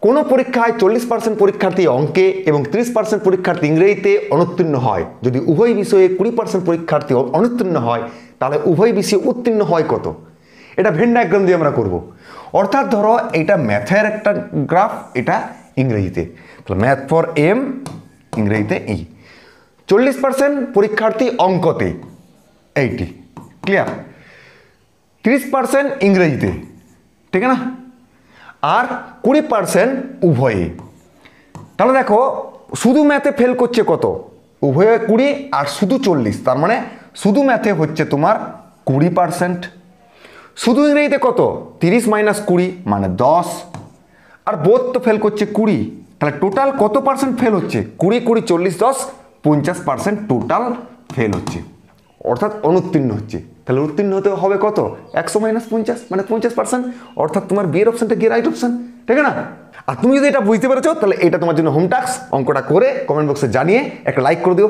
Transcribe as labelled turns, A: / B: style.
A: কোনো পরীক্ষায় 40% পরীক্ষার্থী অঙ্কে এবং 30% পরীক্ষার্থী ইংরেজিতে অনুত্তীর্ণ হয়, যদি উভয় বিষয়ে 20% পরীক্ষার্থী অনুত্তীর্ণ হয়, তাহলে উভয় বিষয়ে উত্তীর্ণ হয় কত? এটা ভেন ডায়াগ্রাম দিয়ে আমরা করব। অর্থাৎ ধরো এটা ম্যাথের একটা গ্রাফ, এটা ইংরেজিতে, তাহলে ম্যাথ ফর এম, ইংরেজিতে ই। 40% পরীক্ষার্থী অঙ্কতে 80, ক্লিয়ার? 30% ইংরেজিতে, ঠিক না? আর 20% উভয়ে। তাহলে দেখো শুধু ম্যাথে ফেল করছে কত? উভয়ে 20 আর শুধু 40, তার মানে শুধু ম্যাথে হচ্ছে তোমার 20%। শুধু ইংরেজিতে কত? 30 - 20 মানে 10। আর বোধ তো ফেল করছে 20, তাহলে টোটাল কত পার্সেন্ট ফেল হচ্ছে? 20, 20, 40, 10, 50% টোটাল ফেল হচ্ছে, অর্থাৎ অনুত্তীর্ণ হচ্ছে। তাহলে উত্তীর্ণ হতে হবে কত? 100 - 50 মানে 50%, অর্থাৎ তোমার বিয়ের অপশনটা কি রাইট অপশন, ঠিক না? আর তুমি যদি এটা বুঝতে পেরেছো, তাহলে এটা তোমার জন্য হোম টাস্ক, অঙ্কটা করে কমেন্ট বক্সে জানিয়ে একটা লাইক করে দিও।